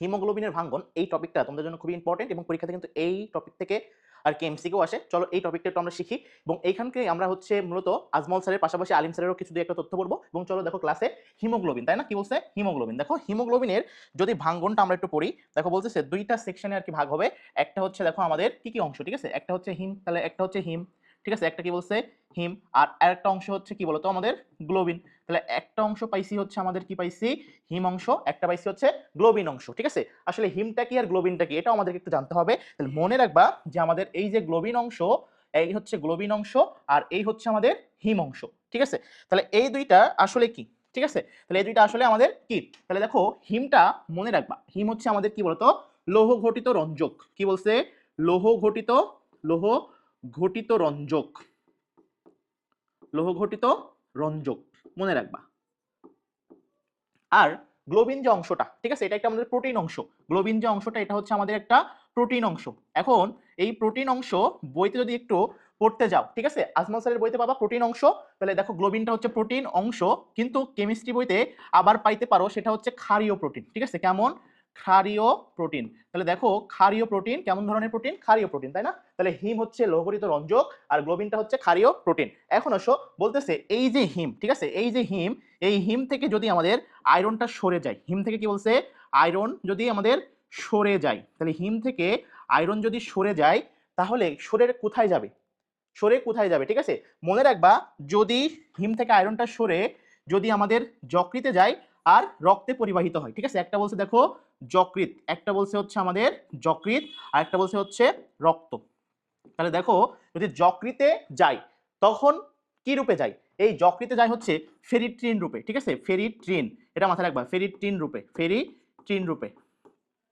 হিমোগ্লোবিনের ভাঙ্গন এই টপিকটা তোমাদের জন্য খুবই ইম্পর্টেন্ট এবং পরীক্ষাতে কিন্তু এই টপিক থেকে আর কি এমসিকিউ আসে। চলো এই টপিকটা একটু আমরা শিখি এবং এইখানকে আমরা হচ্ছে মূলত আজমল স্যারের পাশাপাশি আলিম স্যারেরও কিছু দিয়ে একটা তথ্য পড়বো। এবং চলো দেখো ক্লাসে হিমোগ্লোবিন, তাই না, কি বলছে হিমোগ্লোবিন। দেখো হিমোগ্লোবিনের যদি ভাঙ্গনটা আমরা একটু পড়ি, দেখো বলতেছে দুইটা সেকশনে আর কি ভাগ হবে। একটা হচ্ছে দেখো আমাদের কি কি অংশ, ঠিক আছে, একটা হচ্ছে হিম, তাহলে একটা হচ্ছে হিম, ঠিক আছে, একটা কি বলছে হিম, আর আরেকটা অংশ হচ্ছে কি বলতো আমাদের গ্লোবিন। তাহলে একটা অংশ পাইছি হচ্ছে আমাদের কি পাইছি হিম অংশ, একটা পাইছি হচ্ছে গ্লোবিন অংশ, ঠিক আছে। আসলে হিমটা কি আর গ্লোবিনটা কি এটাও আমাদেরকে একটু জানতে হবে। তাহলে মনে রাখবা যে আমাদের এই যে গ্লোবিন অংশ, এই হচ্ছে গ্লোবিন অংশ আর এই হচ্ছে আমাদের হিম অংশ, ঠিক আছে। তাহলে এই দুইটা আসলে কি, ঠিক আছে, তাহলে এই দুইটা আসলে আমাদের কি। তাহলে দেখো হিমটা মনে রাখবা, হিম হচ্ছে আমাদের কি বলতো লৌহ ঘটিত রঞ্জক, কি বলছে লৌহ ঘটিত, লৌহ ঘটিত রঞ্জক, লৌহ ঘটিত রঞ্জক মনে রাখবা। আর গ্লোবিন যে অংশটা, ঠিক আছে, এটা একটা আমাদের প্রোটিন অংশ। গ্লোবিন যে অংশটা এটা হচ্ছে আমাদের একটা প্রোটিন অংশ। এখন এই প্রোটিন অংশ বইতে যদি একটু পড়তে যাও, ঠিক আছে, আজমল স্যারের বইতে পাবা প্রোটিন অংশ। তাহলে দেখো গ্লোবিনটা হচ্ছে প্রোটিন অংশ, কিন্তু কেমিস্ট্রি বইতে আবার পাইতে পারো সেটা হচ্ছে ক্ষারীয় প্রোটিন, ঠিক আছে, কেমন ক্ষারীয় প্রোটিন। তাহলে দেখো ক্ষারীয় প্রোটিন কেমন ধরনের প্রোটিন, ক্ষারীয় প্রোটিন, তাই না। তাহলে হিম হচ্ছে লৌহঘটিত রঞ্জক আর গ্লোবিনটা হচ্ছে ক্ষারীয় প্রোটিন। এখন আসো বলতেছে এই যে হিম, ঠিক আছে, এই যে হিম, এই হিম থেকে যদি আমাদের আয়রনটা সরে যায়, হিম থেকে কি বলছে আয়রন যদি আমাদের সরে যায়, তাহলে হিম থেকে আয়রন যদি সরে যায় তাহলে সরে কোথায় যাবে, সরে কোথায় যাবে, ঠিক আছে। মনে রাখবা যদি হিম থেকে আয়রনটা সরে যদি আমাদের যকৃতে যায় আর রক্তে পরিবাহিত হয়, ঠিক আছে, একটা বলছে দেখো যকৃত, একটা বলছে হচ্ছে আমাদের যকৃত আর একটা বলছে হচ্ছে রক্ত। তাহলে দেখো যদি যকৃতে যায় তখন কি রূপে যায়, এই যকৃতে যায় হচ্ছে ফেরিট্রিন রূপে, ঠিক আছে, ফেরিট্রিন, এটা মাথায় রাখবা ফেরিট্রিন রূপে, ফেরিট্রিন রূপে।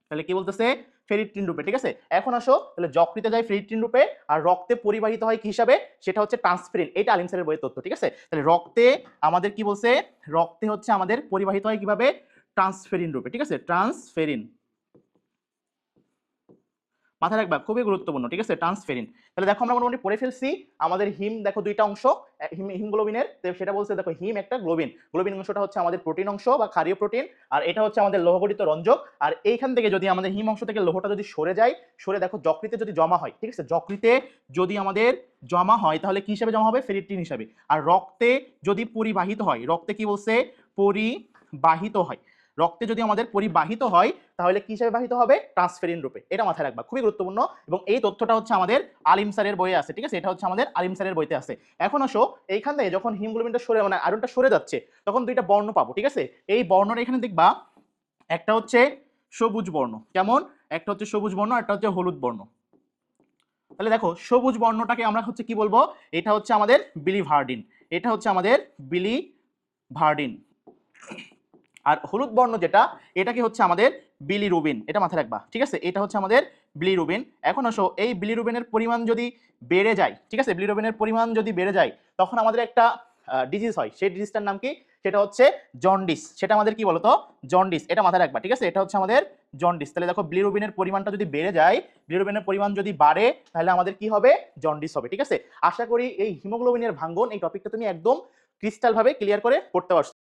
তাহলে কি বলতেছে ফেরিট্রিন রূপে, ঠিক আছে। এখন আসো তাহলে যকৃতে যায় ফেরিট্রিন রূপে আর রক্তে পরিবাহিত হয় কি হিসাবে, সেটা হচ্ছে ট্রান্সফেরিন, এটা আলিম স্যারের বইয়ের তথ্য, ঠিক আছে। তাহলে রক্তে আমাদের কি বলছে রক্তে হচ্ছে আমাদের পরিবাহিত হয় কিভাবে ট্রান্সফেরিন রূপে, ঠিক আছে, ট্রান্সফেরিন মাথায় রাখবা খুবই গুরুত্বপূর্ণ, ঠিক আছে, ট্রান্সফেরিন। তাহলে দেখো আমরা মোটামুটি পড়ে ফেলছি আমাদের হিম, দেখো দুইটা অংশ হিমোগ্লোবিনের, সেটা বলছে দেখো হিম একটা গ্লোবিন, গ্লোবিন অংশটা হচ্ছে আমাদের প্রোটিন অংশ বা ক্ষারীয় প্রোটিন আর এটা হচ্ছে আমাদের লৌহঘটিত রঞ্জক। আর এইখান থেকে যদি আমাদের হিম অংশ থেকে লৌহটা যদি সরে যায়, সরে দেখো যকৃতে যদি জমা হয়, ঠিক আছে, যকৃতে যদি আমাদের জমা হয় তাহলে কি হিসাবে জমা হবে ফেরিট্রিন হিসাবে। আর রক্তে যদি পরিবাহিত হয়, রক্তে কি বলছে পরিবাহিত হয়, রক্তে যদি আমাদের পরিবাহিত হয় তাহলে কি হিসেবে বাহিত হবে ট্রান্সফেরিন রূপে, এটা মাথায় রাখবা খুবই গুরুত্বপূর্ণ। এবং এই তথ্যটা হচ্ছে আমাদের আলিম স্যারের বইয়ে আছে, ঠিক আছে, এটা হচ্ছে আমাদের আলিম স্যারের বইতে আছে। এখন আসো এইখান থেকে যখন হিমোগ্লোবিনটা সরে মানে আয়রনটা সরে যাচ্ছে তখন দুইটা বর্ণ পাবো, ঠিক আছে। এই বর্ণটা এখানে দেখবা একটা হচ্ছে সবুজ বর্ণ, কেমন একটা হচ্ছে সবুজ বর্ণ একটা হচ্ছে হলুদ বর্ণ। তাহলে দেখো সবুজ বর্ণটাকে আমরা হচ্ছে কি বলবো, এটা হচ্ছে আমাদের বিলিভার্ডিন, এটা হচ্ছে আমাদের বিলিভার্ডিন। আর হলুদ বর্ণ যেটা এটাকে হচ্ছে আমাদের বিলিরুবিন, এটা মাথায় রাখবা, ঠিক আছে, এটা হচ্ছে আমাদের বিলিরুবিন। এখন আসো এই বিলিরুবিনের পরিমাণ যদি বেড়ে যায়, ঠিক আছে, বিলিরুবিনের পরিমাণ যদি বেড়ে যায় তখন আমাদের একটা ডিজিজ হয়, সেই ডিজিজটার নাম কি, সেটা হচ্ছে জন্ডিস, সেটা আমাদের কি বলতো জন্ডিস, এটা মাথায় রাখবা, ঠিক আছে, এটা হচ্ছে আমাদের জন্ডিস। তাহলে দেখো বিলিরুবিনের পরিমাণটা যদি বেড়ে যায়, বিলিরুবিনের পরিমাণ যদি বাড়ে তাহলে আমাদের কি হবে জন্ডিস হবে, ঠিক আছে। আশা করি এই হিমোগ্লোবিনের ভাঙ্গন এই টপিকটা তুমি একদম ক্রিস্টাল ভাবে ক্লিয়ার করে পড়তে পারছো।